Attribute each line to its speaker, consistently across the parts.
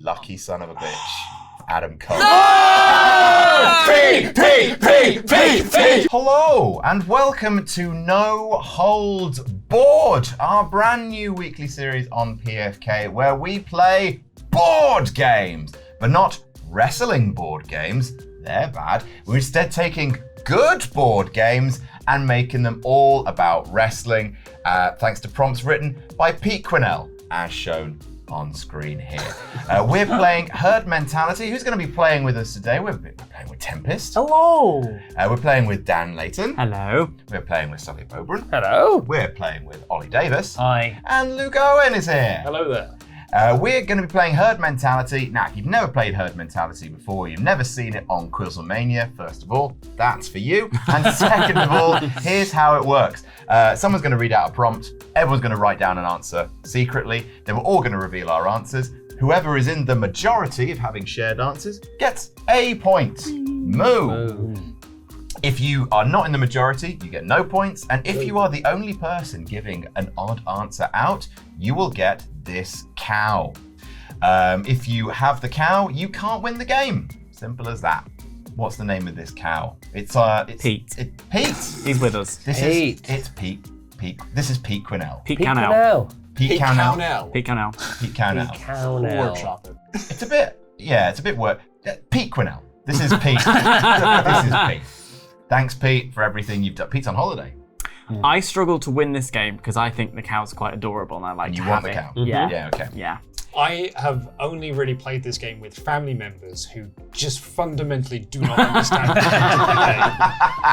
Speaker 1: lucky son of a bitch, Adam Cole. Hello, and welcome to No Holds Board, our brand new weekly series on PFK, where we play board games, but not wrestling board games. They're bad. We're instead taking good board games and making them all about wrestling, thanks to prompts written by Pete Quinnell, as shown on screen here. We're playing Herd Mentality. Who's going to be playing with us today? We're playing with Tempest.
Speaker 2: Hello.
Speaker 1: We're playing with Dan Layton.
Speaker 3: Hello.
Speaker 1: We're playing with Sullivan Beau Brown.
Speaker 2: Hello.
Speaker 1: We're playing with Oli Davis.
Speaker 2: Hi.
Speaker 1: And Luke Owen is here.
Speaker 4: Hello there.
Speaker 1: We're going to be playing Herd Mentality. Now, if you've never played Herd Mentality before, you've never seen it on Quizlemania, first of all, that's for you. And second of all, here's how it works. Someone's going to read out a prompt. Everyone's going to write down an answer secretly. Then we're all going to reveal our answers. Whoever is in the majority of having shared answers gets a point. Moo. If you are not in the majority, you get no points. And if you are the only person giving an odd answer out, you will get this cow. If you have the cow, you can't win the game. Simple as that. What's the name of this cow? It's
Speaker 3: Pete.
Speaker 1: Pete.
Speaker 3: He's with us.
Speaker 1: It's Pete. This is Pete Quinnell.
Speaker 3: Pete Cownell.
Speaker 1: Pete Cownell.
Speaker 3: Pete Cownell.
Speaker 1: Pete Cownell.
Speaker 2: Cownell.
Speaker 1: It's a bit work. Pete Quinnell. This is Pete. This is Pete. Thanks, Pete, for everything you've done. Pete's on holiday.
Speaker 3: I struggle to win this game because I think the cow's quite adorable and I like to have it.
Speaker 1: You want the cow?
Speaker 3: Yeah.
Speaker 1: Yeah, okay.
Speaker 3: Yeah.
Speaker 4: I have only really played this game with family members who just fundamentally do not understand the game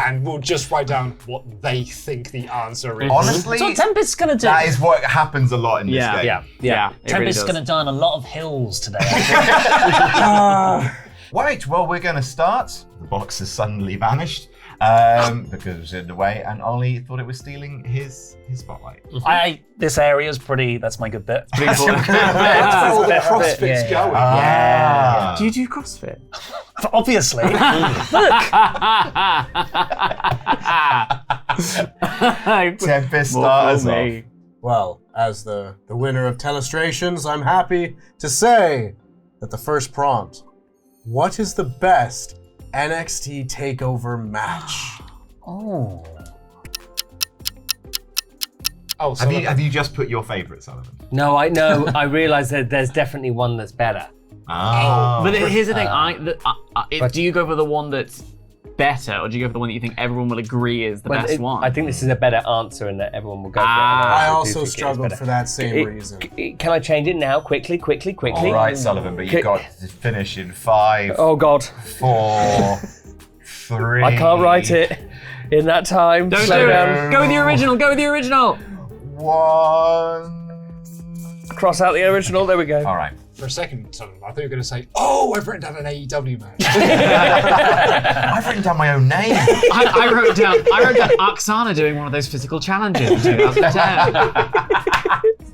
Speaker 4: and will just write down what they think the answer is.
Speaker 1: Honestly,
Speaker 2: That's what Tempest's going to do.
Speaker 1: that is what happens a lot in this game.
Speaker 3: Yeah.
Speaker 2: Tempest's going to die on a lot of hills today.
Speaker 1: Right, well, we're going to start. The box has suddenly vanished because it was in the way, and Oli thought it was stealing his spotlight.
Speaker 2: This area's that's my good bit.
Speaker 4: That's where all the CrossFit's going.
Speaker 1: Yeah.
Speaker 3: Do you do CrossFit?
Speaker 2: Obviously.
Speaker 1: Tempest, start us off.
Speaker 5: Well, as the winner of Telestrations, I'm happy to say that the first prompt, what is the best NXT Takeover match?
Speaker 2: Oh.
Speaker 4: Oh, so
Speaker 1: Have you just put your favourite, Sullivan?
Speaker 6: No, I know. I realise that there's definitely one that's better.
Speaker 1: Oh.
Speaker 3: But here's the thing. Do you go for the one that's better, or do you go for the one that you think everyone will agree is the best one?
Speaker 6: I think this is a better answer and that everyone will go for it.
Speaker 5: I
Speaker 6: do
Speaker 5: also
Speaker 6: think it is
Speaker 5: struggled
Speaker 6: better.
Speaker 5: for that same reason.
Speaker 6: Can I change it now? Quickly.
Speaker 1: All right, Sullivan, but you've got to finish in 5,
Speaker 6: Oh, God.
Speaker 1: 4, 3.
Speaker 6: I can't write it in that time.
Speaker 3: Don't
Speaker 6: Slow
Speaker 3: do
Speaker 6: down.
Speaker 3: it. Go with the original.
Speaker 1: 1.
Speaker 6: Cross out the original. There we go.
Speaker 1: All right.
Speaker 4: for a second, Sullivan, I thought you were going to say, "Oh, I've written down an AEW match."
Speaker 1: I've written down my own name.
Speaker 3: I wrote down Oksana doing one of those physical challenges in 2010.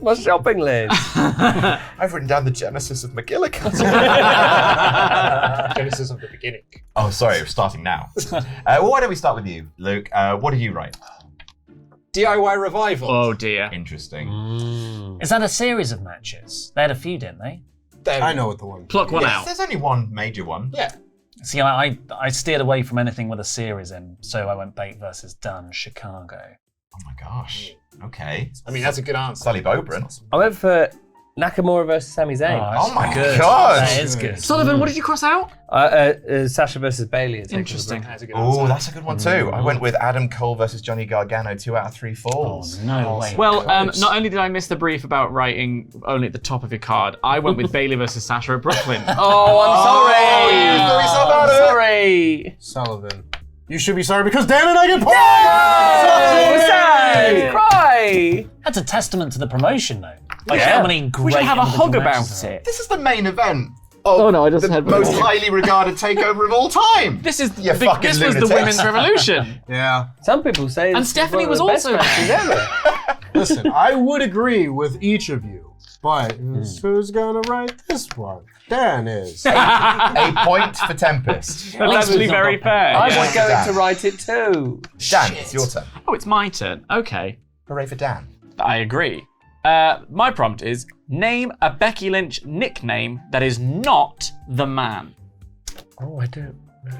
Speaker 6: My shopping list.
Speaker 1: I've written down the genesis of McGillicuddy.
Speaker 4: Genesis of the beginning.
Speaker 1: Oh, sorry, we're starting now. Well, why don't we start with you, Luke? What did you write?
Speaker 4: DIY Revival.
Speaker 3: Oh dear.
Speaker 1: Interesting.
Speaker 2: Is that a series of matches? They had a few, didn't they?
Speaker 5: I know what the one.
Speaker 3: Pluck one
Speaker 1: Yes,
Speaker 3: out.
Speaker 1: there's only one major one.
Speaker 4: Yeah.
Speaker 2: See, I steered away from anything with a series in, so I went Bate versus Dunn, Chicago.
Speaker 1: Oh my gosh. Okay.
Speaker 4: I mean, that's a good answer.
Speaker 1: Sully Beau Brown.
Speaker 6: I went for Nakamura versus Sami Zayn.
Speaker 1: Oh my
Speaker 2: good.
Speaker 1: God.
Speaker 2: That is good.
Speaker 3: Sullivan, what did you cross out?
Speaker 6: Sasha versus Bayley.
Speaker 3: Interesting.
Speaker 4: That's a good answer.
Speaker 1: Oh, that's a good one too. I went with Adam Cole versus Johnny Gargano, 2 out of 3 falls.
Speaker 2: Oh, no way.
Speaker 3: Well, not only did I miss the brief about writing only at the top of your card, I went with Bayley versus Sasha at Brooklyn.
Speaker 6: Oh, I'm sorry.
Speaker 1: you thought so about it.
Speaker 6: Sorry.
Speaker 5: Sullivan. You should be sorry because Dan and I get points!
Speaker 6: Sad. Cry.
Speaker 2: That's a testament to the promotion, though. Like how many great
Speaker 3: We should have a
Speaker 2: individual
Speaker 3: hug about
Speaker 2: matches there are.
Speaker 3: it.
Speaker 1: This is the main event of
Speaker 3: Oh, no, I just
Speaker 1: the
Speaker 3: had-
Speaker 1: most highly regarded takeover of all time.
Speaker 3: This is
Speaker 1: You fucking
Speaker 3: this was the
Speaker 1: lunatics.
Speaker 3: women's revolution.
Speaker 5: Yeah.
Speaker 6: Some people say
Speaker 3: And
Speaker 6: this is
Speaker 3: Stephanie
Speaker 6: one of
Speaker 3: was
Speaker 6: the best
Speaker 3: also
Speaker 6: matches ever.
Speaker 5: Listen, I would agree with each of you, but who's gonna write this one? Dan is.
Speaker 1: A point for Tempest.
Speaker 3: That's actually very fair.
Speaker 6: I
Speaker 3: yeah.
Speaker 6: was going
Speaker 1: Dan.
Speaker 6: to write it too.
Speaker 1: Dan, it's your turn.
Speaker 3: Oh, it's my turn. Okay.
Speaker 1: Hooray for Dan.
Speaker 3: I agree. My prompt is name a Becky Lynch nickname that is not the man.
Speaker 6: Oh, I don't know.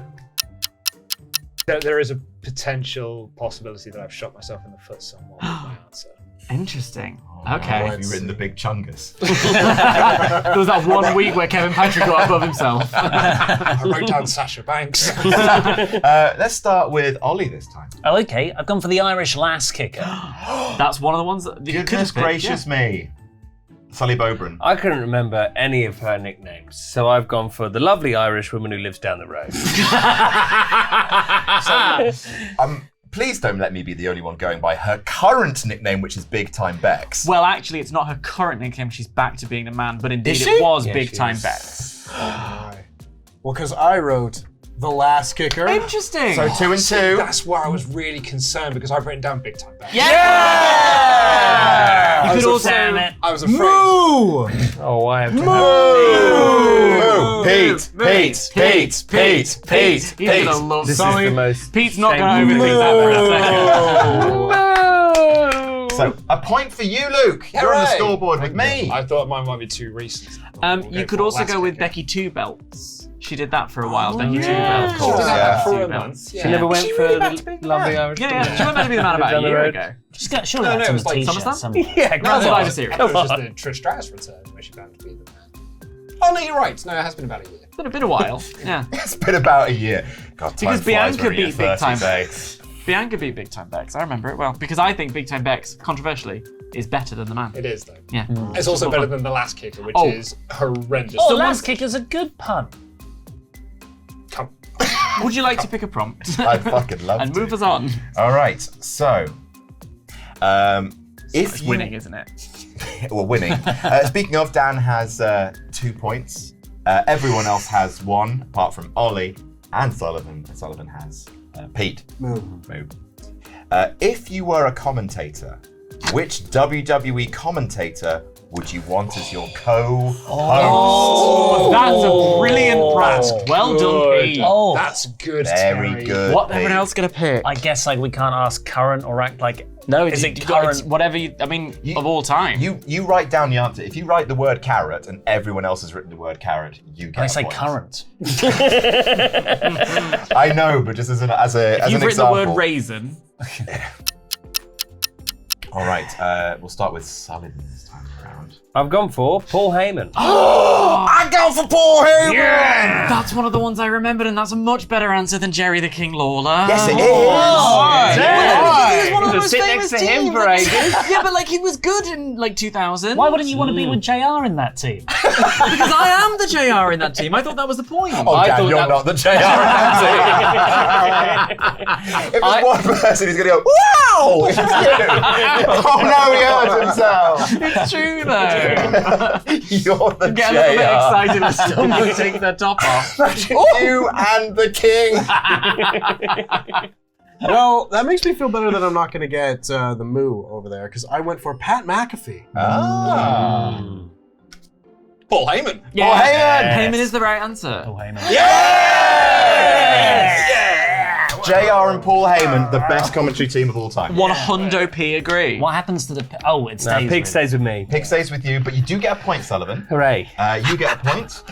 Speaker 4: There is a potential possibility that I've shot myself in the foot somewhat with my answer.
Speaker 3: Interesting.
Speaker 1: Oh,
Speaker 3: Okay.
Speaker 1: Have you written the big chungus?
Speaker 3: There was that 1 week where Kevin Patrick got above himself.
Speaker 4: I wrote down Sasha Banks.
Speaker 1: Let's start with Ollie this time.
Speaker 2: Oh, okay. I've gone for the Irish lass kicker.
Speaker 3: That's one of the ones that you could
Speaker 1: Goodness
Speaker 3: have picked,
Speaker 1: gracious me. Sully Beau Brown.
Speaker 6: I couldn't remember any of her nicknames, so I've gone for the lovely Irish woman who lives down the road.
Speaker 1: Please don't let me be the only one going by her current nickname, which is Big Time Bex.
Speaker 3: Well, actually, it's not her current nickname. She's back to being a man, but indeed
Speaker 1: Is she?
Speaker 3: it was
Speaker 6: Yeah,
Speaker 3: Big
Speaker 6: she
Speaker 3: Time
Speaker 6: is.
Speaker 3: Bex.
Speaker 5: Well, because I wrote the last kicker.
Speaker 3: Interesting.
Speaker 1: So 2 and 2.
Speaker 4: That's where I was really concerned because I've written down Big Time Bex.
Speaker 3: Yeah! You could also.
Speaker 2: Damn it.
Speaker 4: I was afraid.
Speaker 5: Moo!
Speaker 6: Oh, I have to
Speaker 1: Moo! Pete, Pete, Pete, Pete, Pete,
Speaker 3: He's gonna
Speaker 1: Pete.
Speaker 3: love
Speaker 6: This
Speaker 3: this.
Speaker 6: is the most.
Speaker 3: Pete's not going to
Speaker 6: shameful
Speaker 3: overthink that for a second.
Speaker 1: So a point for you, Luke. You're on the
Speaker 4: Hooray!
Speaker 1: scoreboard with me.
Speaker 4: I thought mine might be too recent.
Speaker 3: You could also go with Becky Two Belts. She did that for a while. Becky Two
Speaker 2: yeah.
Speaker 3: Belts.
Speaker 1: Of course,
Speaker 4: She did that
Speaker 1: yeah.
Speaker 4: for
Speaker 3: Two
Speaker 4: a
Speaker 3: belts.
Speaker 4: month.
Speaker 6: She never went for the lovely Irish
Speaker 3: Yeah,
Speaker 6: woman.
Speaker 3: yeah. She went meant to be the man about a
Speaker 6: Down the
Speaker 3: year
Speaker 6: road.
Speaker 3: ago.
Speaker 2: She's got, surely
Speaker 4: No,
Speaker 2: that's
Speaker 4: no,
Speaker 2: on
Speaker 4: it
Speaker 2: the
Speaker 4: was like
Speaker 2: t-shirt
Speaker 3: SummerSlam?
Speaker 2: somewhere.
Speaker 6: Yeah,
Speaker 3: That was
Speaker 6: come
Speaker 3: Survivor
Speaker 6: on.
Speaker 3: Series.
Speaker 4: It was just the Trish Stratus return where she found to be the man. Oh no, you're right. No, it has been about a year.
Speaker 3: It's been a while. Yeah.
Speaker 1: It's been about a year. God, time
Speaker 3: Because
Speaker 1: flies
Speaker 3: Bianca
Speaker 1: when you're
Speaker 3: beat Big
Speaker 1: 30,
Speaker 3: Time
Speaker 1: babe.
Speaker 3: Bex. Bianca beat Big Time Bex. I remember it well because I think Big Time Bex, controversially, is better than the man.
Speaker 4: It is though.
Speaker 3: Yeah.
Speaker 4: It's also better than the last kicker, which
Speaker 3: Oh.
Speaker 4: is horrendous.
Speaker 2: Oh, lass kicker's a good pun.
Speaker 4: Come.
Speaker 3: Would you like to pick a prompt
Speaker 1: I'd fucking love
Speaker 3: and
Speaker 1: to.
Speaker 3: move us on?
Speaker 1: All right, so if
Speaker 3: It's
Speaker 1: you
Speaker 3: winning, isn't it?
Speaker 1: well, winning. Speaking of, Dan has 2 points. Everyone else has 1, apart from Ollie and Sullivan. And Sullivan has Pete.
Speaker 5: Moo.
Speaker 1: Moo. If you were a commentator, which WWE commentator would you want as your co-host?
Speaker 3: Oh, that's a brilliant prompt. Well done, Pete.
Speaker 2: Oh,
Speaker 4: That's good.
Speaker 1: Very
Speaker 4: Terry.
Speaker 1: good.
Speaker 3: What
Speaker 1: Pete.
Speaker 3: everyone else gonna pick?
Speaker 2: I guess like we can't ask current or act like.
Speaker 3: No,
Speaker 2: Is it
Speaker 3: you got-
Speaker 2: current?
Speaker 3: Whatever you. I mean,
Speaker 1: You-
Speaker 3: of all time.
Speaker 1: You write down the answer. If you write the word carrot and everyone else has written the word carrot, you get
Speaker 2: I
Speaker 1: a
Speaker 2: say
Speaker 1: point.
Speaker 2: current.
Speaker 1: I know, but just as an
Speaker 3: If
Speaker 1: as
Speaker 3: you've
Speaker 1: an
Speaker 3: written
Speaker 1: example.
Speaker 3: the word raisin.
Speaker 1: All right, we'll start with Sullivan this time around.
Speaker 6: I've gone for Paul Heyman.
Speaker 1: I go for Paul Heyman.
Speaker 3: That's one of the ones I remembered, and that's a much better answer than Jerry the King Lawler.
Speaker 1: Yes, it is.
Speaker 3: He was one of the
Speaker 6: To
Speaker 3: most
Speaker 6: sit
Speaker 3: famous
Speaker 6: next to him
Speaker 3: teams.
Speaker 6: for ages.
Speaker 3: Yeah, but like he was good in like 2000.
Speaker 2: Why wouldn't you want to be with JR in that team?
Speaker 3: Because I am the JR in that team. I thought that was the point.
Speaker 1: Oh,
Speaker 6: I
Speaker 1: Dan,
Speaker 6: thought
Speaker 1: you're
Speaker 6: that-
Speaker 1: not the JR in that team. If there's one person who's going to go, wow, it's you. Oh no, he hurt himself.
Speaker 3: It's true though.
Speaker 1: You're the
Speaker 3: Get a little bit
Speaker 1: JR.
Speaker 3: excited when somebody takes their top off.
Speaker 1: You and the king.
Speaker 5: Well, that makes me feel better that I'm not going to get the moo over there because I went for Pat McAfee.
Speaker 1: Ah.
Speaker 4: Paul Heyman.
Speaker 3: Yeah,
Speaker 1: Heyman.
Speaker 3: Heyman is the right answer.
Speaker 2: Oh, Heyman.
Speaker 1: Yes! JR and Paul Heyman, the best commentary team of all time.
Speaker 3: 100p agree.
Speaker 2: What happens to the? Oh, it
Speaker 6: No,
Speaker 2: stays.
Speaker 6: Pig
Speaker 2: with
Speaker 6: stays with me.
Speaker 1: Pig stays with you, but you do get a point, Sullivan.
Speaker 6: Hooray.
Speaker 1: You get a point.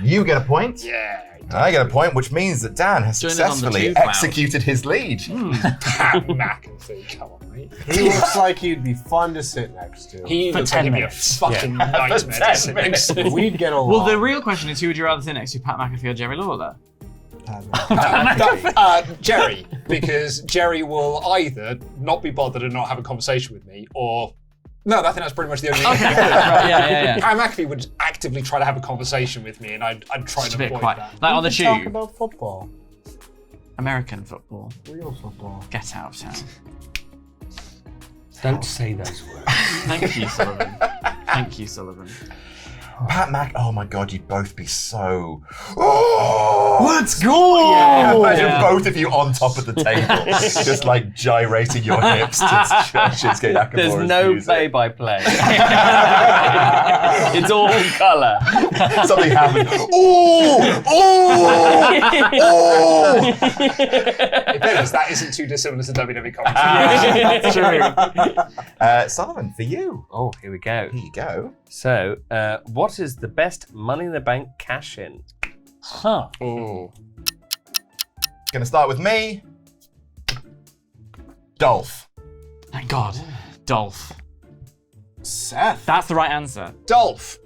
Speaker 1: You get a point.
Speaker 4: Yeah.
Speaker 1: I get a point, which means that Dan has
Speaker 3: Join in on the
Speaker 1: successfully
Speaker 3: two cloud.
Speaker 1: executed his lead.
Speaker 4: Pat McAfee. Come on, mate.
Speaker 5: He looks like he'd be fun to sit next to.
Speaker 4: He
Speaker 2: For
Speaker 4: looks
Speaker 2: 10
Speaker 4: like he'd be a
Speaker 2: minutes.
Speaker 4: fucking nightmare to
Speaker 1: 10
Speaker 4: sit next to.
Speaker 5: We'd get along.
Speaker 3: Well, the real question is, who would you rather sit next to, Pat McAfee or Jerry Lawler?
Speaker 4: Jerry, because Jerry will either not be bothered and not have a conversation with me, or no, I think that's pretty much the only.
Speaker 3: Okay, right, yeah.
Speaker 4: Pat McAfee would actively try to have a conversation with me, and I'd try
Speaker 3: Just a
Speaker 4: to
Speaker 3: bit
Speaker 4: avoid
Speaker 3: quiet.
Speaker 4: that.
Speaker 3: Like on the
Speaker 5: We can talk
Speaker 3: tube.
Speaker 5: about football,
Speaker 3: American football.
Speaker 5: real football.
Speaker 3: Get out of town.
Speaker 6: Don't say those words.
Speaker 3: Thank you, Sullivan. Thank you, Sullivan.
Speaker 1: Pat Mac. Oh my God, you'd both be so. Oh,
Speaker 5: Let's go!
Speaker 1: imagine both of you on top of the table, just like gyrating your hips to Shinsuke Nakamura's
Speaker 6: There's no
Speaker 1: music.
Speaker 6: play-by-play. It's all colour.
Speaker 1: Something happens. Oh!
Speaker 4: In fairness, that isn't too dissimilar to WWE Commentator.
Speaker 3: That's true.
Speaker 1: Sullivan, for you.
Speaker 6: Oh, here we go.
Speaker 1: Here you go.
Speaker 6: So, what is the best Money in the Bank cash-in?
Speaker 2: Huh.
Speaker 3: Oh.
Speaker 1: Gonna start with me. Dolph.
Speaker 3: Thank God. Dolph.
Speaker 5: Seth.
Speaker 3: That's the right answer.
Speaker 4: Dolph.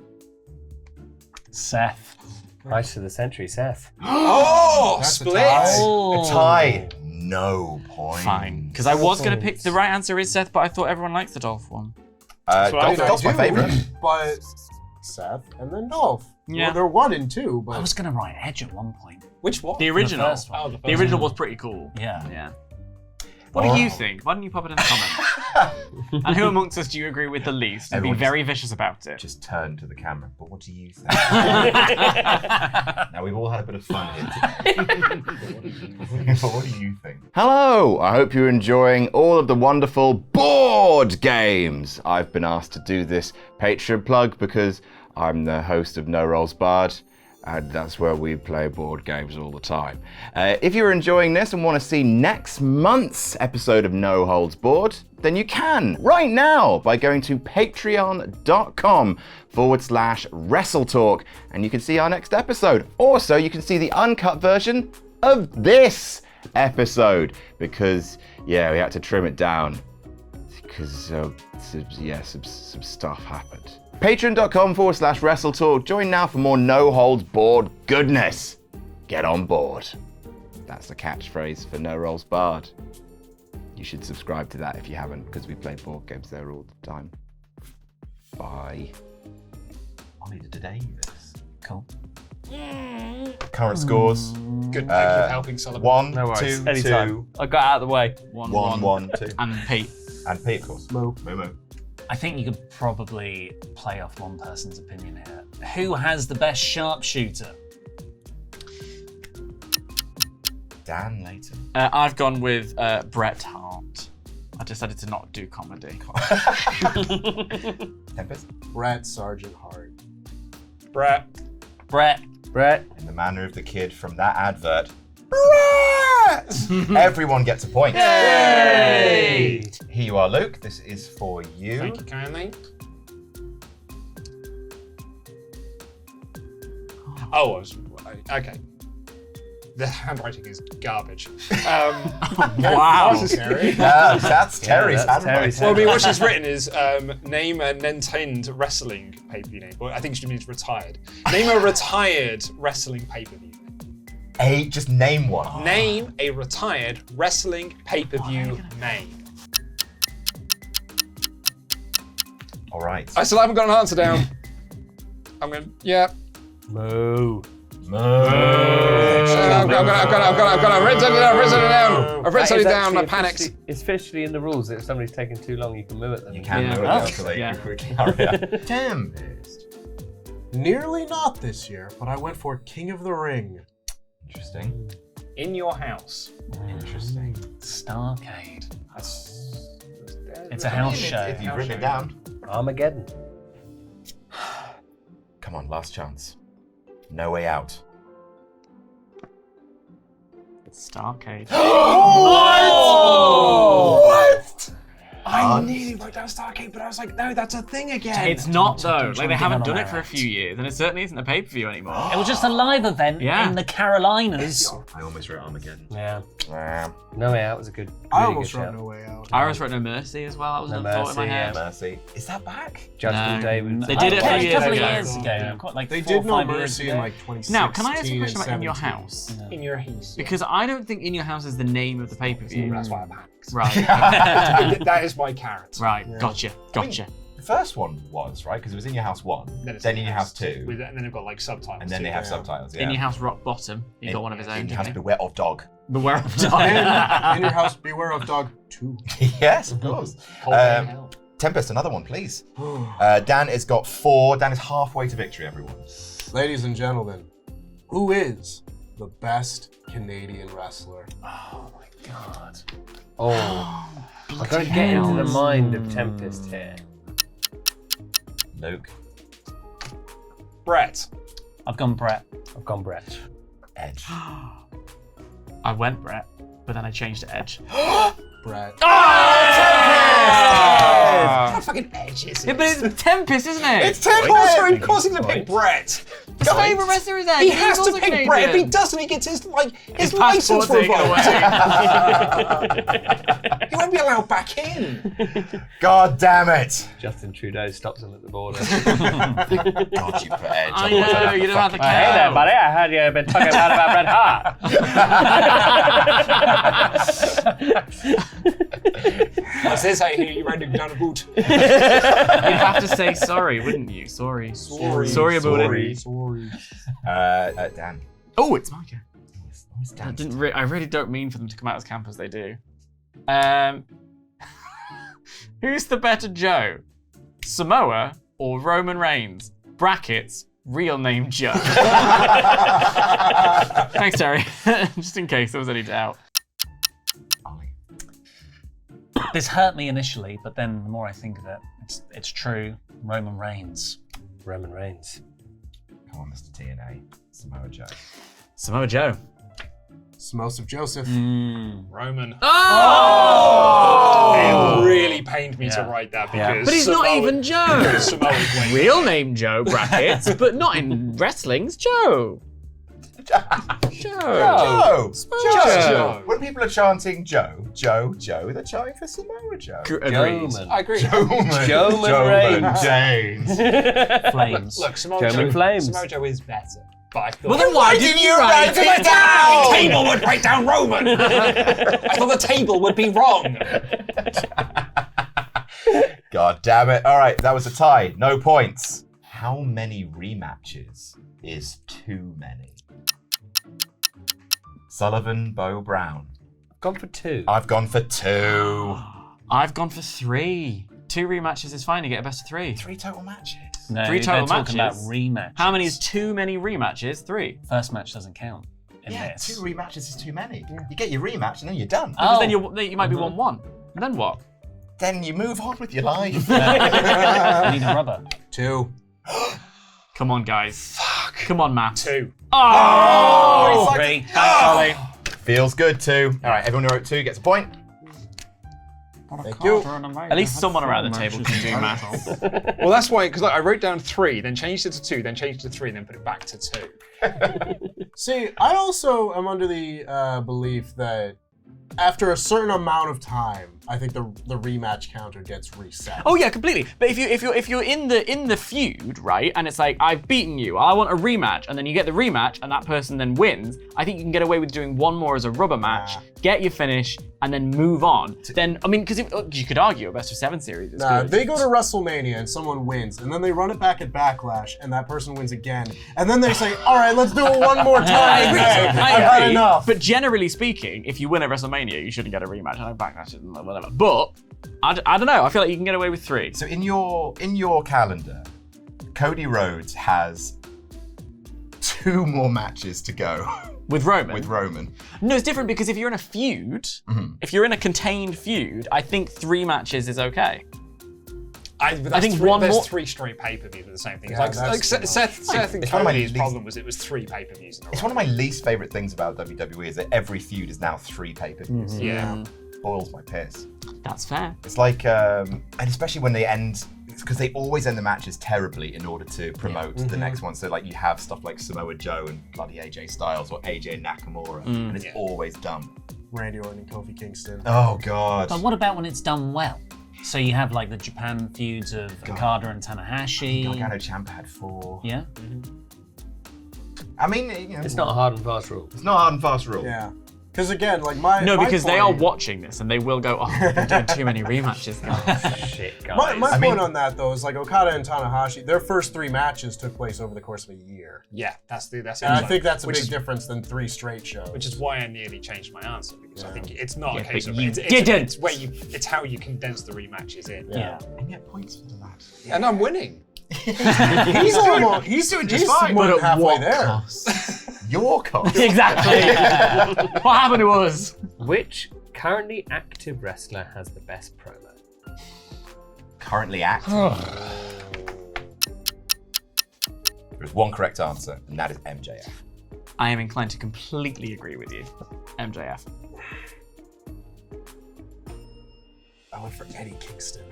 Speaker 2: Seth.
Speaker 6: Price of the century, Seth.
Speaker 4: Oh,
Speaker 5: That's a
Speaker 4: split.
Speaker 5: tie.
Speaker 1: A tie. No point.
Speaker 3: Fine. Because I was going to pick the right answer is Seth, but I thought everyone likes the Dolph one.
Speaker 1: Dolph's my favourite.
Speaker 5: But Seth and then Dolph.
Speaker 3: Yeah.
Speaker 5: Well, they're 1 and 2, but
Speaker 2: I was going to write Edge at one point.
Speaker 4: Which one?
Speaker 3: The original.
Speaker 2: first one.
Speaker 4: Oh, the first
Speaker 3: The original was pretty cool.
Speaker 2: Yeah.
Speaker 3: Yeah. What do you think? Why don't you pop it in the comments? And who amongst us do you agree with the least? And
Speaker 1: Everyone
Speaker 3: be very vicious about it.
Speaker 1: Just turn to the camera. But what do you think? Now we've all had a bit of fun here. What do you think? Hello. I hope you're enjoying all of the wonderful board games. I've been asked to do this Patreon plug because I'm the host of No Rolls Barred. And that's where we play board games all the time. If you're enjoying this and want to see next month's episode of No Holds Barred, then you can right now by going to patreon.com/WrestleTalk and you can see our next episode. Also, you can see the uncut version of this episode because, yeah, we had to trim it down because, some stuff happened. Patreon.com/WrestleTalk. Join now for more No Holds Barred goodness. Get on board. That's the catchphrase for No Rolls Barred. You should subscribe to that if you haven't, because we play board games there all the time. Bye. Oli Davis.
Speaker 2: Cool.
Speaker 1: Current scores.
Speaker 4: Good, thank you for helping Sullivan.
Speaker 1: 1,
Speaker 6: No worries.
Speaker 1: 2,
Speaker 6: Anytime.
Speaker 1: 2,
Speaker 6: I got out of the way.
Speaker 1: 1, 1, 2.
Speaker 3: And Pete.
Speaker 1: And Pete, of course.
Speaker 5: Moo.
Speaker 1: Moo.
Speaker 2: I think you could probably play off one person's opinion here. Who has the best sharpshooter?
Speaker 1: Dan Layton.
Speaker 3: I've gone with Bret Hart. I decided to not do comedy.
Speaker 1: Tempest.
Speaker 5: Brett Sergeant Hart.
Speaker 4: Brett.
Speaker 2: Brett.
Speaker 1: In the manner of the kid from that advert. Brett! Everyone gets a point.
Speaker 6: Yay!
Speaker 1: Here you are, Luke. This is for you.
Speaker 4: Thank you kindly. Oh, okay. The handwriting is garbage.
Speaker 3: Wow.
Speaker 5: Terry.
Speaker 1: That's Terry's
Speaker 6: that's
Speaker 1: handwriting.
Speaker 6: Terry's
Speaker 4: Well, I mean, what she's written is name a Nintendo wrestling pay-per-view name. Well, I think she means retired. Name a retired wrestling pay-per-view.
Speaker 1: Just name one.
Speaker 4: Name a retired wrestling pay-per-view name.
Speaker 1: All right.
Speaker 4: I still haven't got an answer down. I'm going, yeah.
Speaker 6: Moo.
Speaker 4: I've written it down. I've written it down. I panicked.
Speaker 6: It's officially in the rules that if somebody's taking too long, you can moo at them.
Speaker 1: You can
Speaker 3: Yeah.
Speaker 1: know it
Speaker 3: Oh,
Speaker 1: until they
Speaker 3: yeah.
Speaker 1: carry out. Tempest.
Speaker 5: Nearly not this year, but I went for King of the Ring.
Speaker 1: Interesting.
Speaker 4: In your house.
Speaker 1: Interesting.
Speaker 2: Starcade. It's a house show.
Speaker 1: If you've written it down.
Speaker 6: Armageddon.
Speaker 1: Come on, last chance. No way out.
Speaker 3: Starcade.
Speaker 1: What?
Speaker 4: I nearly wrote down Starcade, but I was like, no, that's a thing again.
Speaker 3: It's not though. Like they haven't done
Speaker 2: on
Speaker 3: it for a few years, and it certainly isn't a pay-per-view anymore.
Speaker 2: It was just a live event
Speaker 3: Yeah.
Speaker 2: in the Carolinas.
Speaker 1: I almost wrote Armageddon.
Speaker 6: Yeah.
Speaker 1: Nah.
Speaker 6: No Way Out was a good.
Speaker 5: I
Speaker 6: really
Speaker 5: almost
Speaker 6: good
Speaker 5: wrote
Speaker 6: shout.
Speaker 5: No Way Out.
Speaker 3: I always wrote No Mercy as well. That was
Speaker 6: No
Speaker 3: another thought in my
Speaker 6: Mercy,
Speaker 3: head.
Speaker 1: Mercy. Is that back?
Speaker 6: Judgment
Speaker 3: No.
Speaker 6: Day was.
Speaker 3: They did it a few
Speaker 2: a
Speaker 3: years
Speaker 2: couple
Speaker 3: ago.
Speaker 2: of years ago. Quite like
Speaker 5: They
Speaker 2: 4 or
Speaker 5: did No
Speaker 2: 5 years
Speaker 5: Mercy
Speaker 2: ago.
Speaker 5: in like 2016
Speaker 3: Now, can I ask a question about In
Speaker 5: and
Speaker 3: Your
Speaker 5: 17.
Speaker 3: House?
Speaker 4: In your house.
Speaker 3: Because I don't think In Your House is the name of the pay-per-view.
Speaker 4: That's why I panicked.
Speaker 3: Right.
Speaker 4: That is my carrot.
Speaker 3: Right.
Speaker 5: Yeah.
Speaker 3: Gotcha.
Speaker 1: The first one was, right? Because it was In Your House 1,
Speaker 4: It's
Speaker 1: then In Your House 2,
Speaker 4: and then they've got like subtitles.
Speaker 1: and then they have
Speaker 5: Yeah.
Speaker 1: subtitles. Yeah.
Speaker 3: In Your House Rock Bottom. He got one of his own.
Speaker 1: In Your House
Speaker 3: didn't he?
Speaker 1: Beware of Dog.
Speaker 3: Beware of
Speaker 5: And
Speaker 3: Dog.
Speaker 5: In Your House, Beware of Dog 2.
Speaker 1: Yes, of course.
Speaker 4: Whole day
Speaker 1: Um,
Speaker 4: hell.
Speaker 1: Tempest, another one, please. Dan has got 4. Dan is halfway to victory, everyone.
Speaker 5: Ladies and gentlemen, who is the best Canadian wrestler?
Speaker 6: Oh my god. Oh. I've got to get into the mind of Tempest here.
Speaker 1: Luke.
Speaker 4: Brett.
Speaker 2: I've gone Brett.
Speaker 6: I've gone Brett.
Speaker 1: Edge.
Speaker 3: I went Brett, but then I changed to Edge.
Speaker 5: Brett.
Speaker 4: How fucking edge is
Speaker 3: Yeah,
Speaker 4: it?
Speaker 3: but it's Tempest, isn't it?
Speaker 1: It's Tempest!
Speaker 4: Of course he's gonna pick Brett.
Speaker 3: His favourite wrestler is Edge.
Speaker 4: He
Speaker 3: He's
Speaker 4: has to
Speaker 3: also
Speaker 4: pick
Speaker 3: Canadian.
Speaker 4: Brett. If he doesn't, he gets his license
Speaker 3: passport taken
Speaker 4: revoked.
Speaker 3: away.
Speaker 4: He won't be allowed back in.
Speaker 1: God damn it!
Speaker 6: Justin Trudeau stops him at the border.
Speaker 1: God, you put Edge.
Speaker 3: I know, you don't have to
Speaker 6: Hey there, buddy. I heard you've been talking about Bret Hart.
Speaker 4: What's this I hear you riding down a boot?
Speaker 3: You'd have to say sorry, wouldn't you? Sorry. Sorry about it.
Speaker 5: Sorry.
Speaker 1: Dan.
Speaker 3: Oh, it's my turn.
Speaker 1: Always Dan.
Speaker 3: I really don't mean for them to come out as camp as they do. Who's the better Joe? Samoa or Roman Reigns? Brackets, real name Joe. Thanks, Terry. Just in case there was any doubt.
Speaker 1: Ollie.
Speaker 2: This hurt me initially, but then the more I think of it, it's true. Roman Reigns.
Speaker 6: Roman Reigns.
Speaker 1: Come on, Mr. TNA. Samoa Joe.
Speaker 3: Samoa Joe.
Speaker 5: Smoseph Joseph.
Speaker 4: Roman.
Speaker 3: Oh!
Speaker 4: It really pained me to write that because
Speaker 3: But he's not even Joe.
Speaker 4: Samoa's winning.
Speaker 3: Real name Joe, brackets, but not in wrestling's Joe. Joe.
Speaker 1: Joe. When people are chanting Joe, they're chanting for Samoa Joe.
Speaker 6: Joeman.
Speaker 4: I agree.
Speaker 6: Joeman Reigns.
Speaker 1: James.
Speaker 2: Flames.
Speaker 4: Look, Samoa
Speaker 6: German
Speaker 4: Joe,
Speaker 6: Flames.
Speaker 4: Samoa Joe is better. But I thought
Speaker 3: Well, then why didn't you write it down?
Speaker 4: the table would write down Roman. I thought the table would be wrong.
Speaker 1: God damn it. All right, that was a tie. No points. How many rematches is too many? Sullivan Beau Brown.
Speaker 6: Gone for 2.
Speaker 1: I've gone for 2.
Speaker 3: I've gone for 3. 2 rematches is fine. You get a best of 3.
Speaker 1: 3 total matches.
Speaker 2: No,
Speaker 3: 3 total
Speaker 2: they're talking about
Speaker 3: matches.
Speaker 2: rematches.
Speaker 3: How many is too many rematches? 3.
Speaker 2: First match doesn't count in
Speaker 1: Yeah,
Speaker 2: this.
Speaker 1: 2 rematches is too many. You get your rematch and then you're done.
Speaker 3: Because
Speaker 2: Oh.
Speaker 3: then you might be 1-1. And then what?
Speaker 1: Then you move on with your life.
Speaker 2: I need a rubber.
Speaker 5: 2.
Speaker 3: Come on, guys. Fuck. Come on, Matt.
Speaker 4: 2.
Speaker 3: Oh!
Speaker 1: it's like-
Speaker 2: 3.
Speaker 3: Thanks, Ollie.
Speaker 1: Feels good too. All right, everyone who wrote 2 gets a point.
Speaker 5: Thank you.
Speaker 3: At least someone around the table can do maths.
Speaker 4: Well, that's why, because I wrote down 3, then changed it to 2, then changed it to 3, and then put it back to 2.
Speaker 5: See, I also am under the belief that after a certain amount of time, I think the rematch counter gets reset.
Speaker 3: Oh yeah, completely. But if you're in the feud, right, and it's like I've beaten you, I want a rematch, and then you get the rematch, and that person then wins. I think you can get away with doing one more as a rubber match, get your finish, and then move on. Then I mean, because you could argue a best of 7 series is
Speaker 5: Nah,
Speaker 3: good.
Speaker 5: they go to WrestleMania and someone wins, and then they run it back at Backlash, and that person wins again, and then they say, "All right, let's do it one more time."
Speaker 3: I agree.
Speaker 5: I've
Speaker 3: I
Speaker 5: had
Speaker 3: agree.
Speaker 5: enough.
Speaker 3: But generally speaking, if you win at WrestleMania, you shouldn't get a rematch. I know Backlash isn't whatever. But I don't know. I feel like you can get away with 3.
Speaker 1: So in your calendar, Cody Rhodes has 2 more matches to go
Speaker 3: With Roman.
Speaker 1: with Roman.
Speaker 3: No, it's different because if you're in a feud, if you're in a contained feud, I think 3 matches is okay.
Speaker 4: I think there's 3 straight pay-per-views with the same thing.
Speaker 5: Yeah,
Speaker 4: like
Speaker 5: that's too
Speaker 4: Seth and
Speaker 1: It's one of my
Speaker 4: Cody's
Speaker 1: least-
Speaker 4: problem was it was 3 pay-per-views in a
Speaker 1: It's
Speaker 4: row.
Speaker 1: one of my least favorite things about WWE is that every feud is now 3 pay-per-views.
Speaker 4: Yeah.
Speaker 1: Boils my piss.
Speaker 3: That's fair.
Speaker 1: It's like, and especially when they end, because they always end the matches terribly in order to promote the next one. So like you have stuff like Samoa Joe and bloody AJ Styles or AJ Nakamura, and it's always dumb.
Speaker 5: Randy Orton and Kofi Kingston.
Speaker 1: Oh God.
Speaker 2: But what about when it's done well? So you have like the Japan feuds of Okada and Tanahashi.
Speaker 1: Gargano Ciampa had 4.
Speaker 2: Yeah.
Speaker 1: I mean, you know,
Speaker 6: It's not a hard and fast rule.
Speaker 1: it's not a hard and fast rule.
Speaker 5: Yeah. Because again, like my
Speaker 3: because
Speaker 5: my
Speaker 3: they are
Speaker 5: point-
Speaker 3: watching this and they will go, oh, we've been doing too many rematches, guys.
Speaker 6: Shit, guys.
Speaker 5: My point on that though is like Okada and Tanahashi, their first 3 matches took place over the course of a year.
Speaker 4: Yeah, that's
Speaker 5: And I think that's a
Speaker 4: which
Speaker 5: big
Speaker 4: is-
Speaker 5: difference than 3 straight shows.
Speaker 4: Which is why I nearly changed my answer, because I think it's not a case
Speaker 3: but
Speaker 4: of
Speaker 3: you
Speaker 4: it's
Speaker 3: didn't.
Speaker 4: it's how you condense the rematches in.
Speaker 2: Yeah.
Speaker 1: And get points for the lad.
Speaker 4: And I'm winning.
Speaker 5: he's almost he's
Speaker 1: doing just
Speaker 5: he's
Speaker 1: fine.
Speaker 5: more
Speaker 3: But
Speaker 5: than
Speaker 3: at
Speaker 5: halfway
Speaker 3: what
Speaker 5: there.
Speaker 1: Your cost.
Speaker 3: Exactly. What happened to us?
Speaker 6: Which currently active wrestler has the best promo?
Speaker 1: Currently active. There's one correct answer, and that is MJF.
Speaker 3: I am inclined to completely agree with you. MJF.
Speaker 5: I went for Eddie Kingston.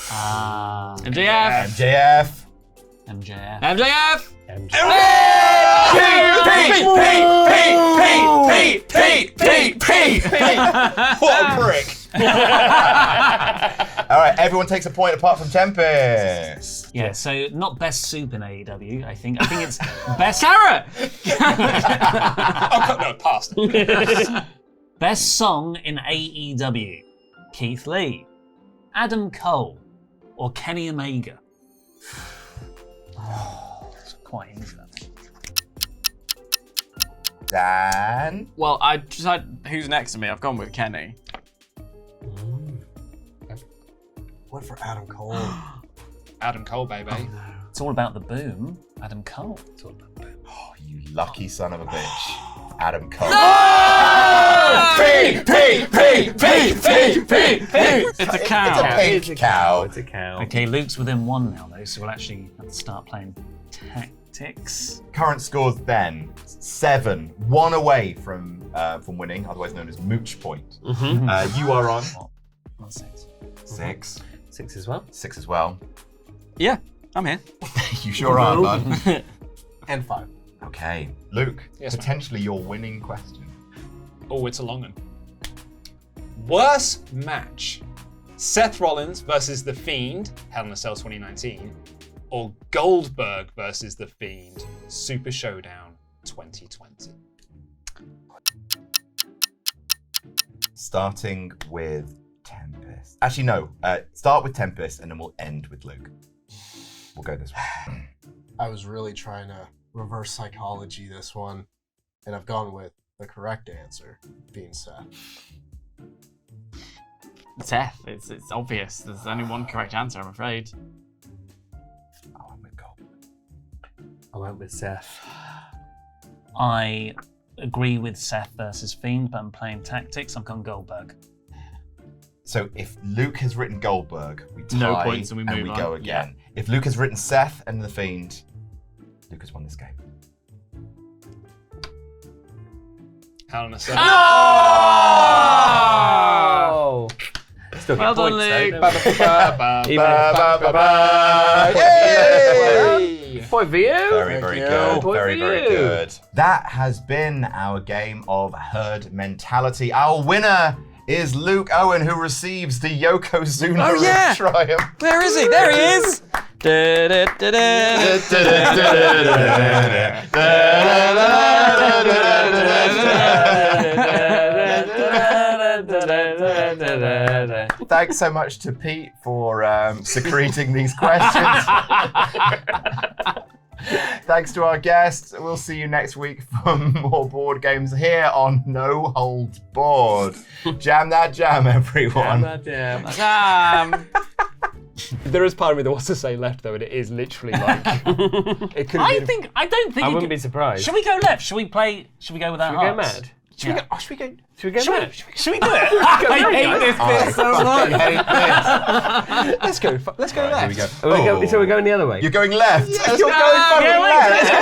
Speaker 3: MJF.
Speaker 1: MJF.
Speaker 2: MJF.
Speaker 3: MJF.
Speaker 1: What a prick. All right, everyone takes a point apart from Tempest.
Speaker 2: Yeah, so not best soup in AEW, I think. I think it's best
Speaker 3: Carrot.
Speaker 4: Oh, no, past.
Speaker 2: best song in AEW. Keith Lee, Adam Cole, or Kenny Omega. It's quite easy.
Speaker 1: Dan.
Speaker 3: Well, I decided who's next to me. I've gone with Kenny.
Speaker 5: Went for Adam Cole.
Speaker 4: Adam Cole, baby.
Speaker 2: It's all about the boom. Adam Cole.
Speaker 1: Oh, you lucky son of a bitch. Adam Cole.
Speaker 3: It's a cow.
Speaker 1: It's a pink cow.
Speaker 6: It's a cow.
Speaker 2: Okay, Luke's within 1 now, though, so we'll actually have to start playing tactics.
Speaker 1: Current scores then 7, 1 away from winning, otherwise known as mooch point. You are on
Speaker 2: Not 6.
Speaker 1: 6.
Speaker 6: 6 as well.
Speaker 1: 6 as well.
Speaker 3: Yeah, I'm here.
Speaker 1: You sure are, bud.
Speaker 5: And 5.
Speaker 1: Okay, Luke.
Speaker 4: Yes, ma'am.
Speaker 1: Potentially your winning question.
Speaker 4: Oh, it's a long one. Worst match: Seth Rollins versus The Fiend, Hell in a Cell 2019, or Goldberg versus The Fiend, Super Showdown 2020.
Speaker 1: Starting with Tempest. Actually, no. Start with Tempest, and then we'll end with Luke. We'll go this way.
Speaker 5: I was really trying to reverse psychology this one, and I've gone with the correct answer, being Seth.
Speaker 3: Seth. It's obvious. There's only one correct answer, I'm afraid.
Speaker 1: Oh, I'm with Goldberg.
Speaker 6: I went with Seth.
Speaker 2: I agree with Seth versus Fiend, but I'm playing tactics. I'm going Goldberg.
Speaker 1: So if Luke has written Goldberg, we tie
Speaker 3: No points and we move
Speaker 1: go
Speaker 3: on.
Speaker 1: again. If Luke has written Seth and The Fiend, Luke has won this game.
Speaker 4: Hell in a Cell.
Speaker 6: Oh! Still get
Speaker 3: Well done,
Speaker 6: points,
Speaker 3: Luke.
Speaker 6: though. Even
Speaker 1: Yay!
Speaker 6: point for you.
Speaker 1: Very, very good.
Speaker 6: Point
Speaker 1: Very,
Speaker 6: for
Speaker 1: very
Speaker 6: you.
Speaker 1: good. That has been our game of herd mentality. Our winner is Luke Owen, who receives the Yokozuna
Speaker 3: Oh, yeah.
Speaker 1: Triumph.
Speaker 3: Where is he? There he is.
Speaker 1: Thanks so much to Pete for secreting these questions. Thanks to our guests. We'll see you next week for more board games here on No Holds Board. Jam that jam, everyone.
Speaker 4: There is part of me that wants to say left, though, and it is literally like it could have
Speaker 2: I
Speaker 4: been.
Speaker 2: don't think.
Speaker 6: I
Speaker 2: you
Speaker 6: wouldn't
Speaker 2: could-
Speaker 6: be surprised.
Speaker 2: Should we go left? Should we go without
Speaker 6: Should we go
Speaker 2: hearts?
Speaker 6: mad?
Speaker 2: Should we go?
Speaker 6: Should we go mad?
Speaker 2: Should we do it? I hate this bit so much.
Speaker 4: Let's go. Let's go
Speaker 1: Here
Speaker 4: left.
Speaker 1: we go.
Speaker 6: So we're going the other way.
Speaker 1: You're going left.
Speaker 4: Yes,
Speaker 1: You're
Speaker 4: go.
Speaker 1: going fucking
Speaker 2: Yeah, wait,
Speaker 1: left.
Speaker 2: let's go.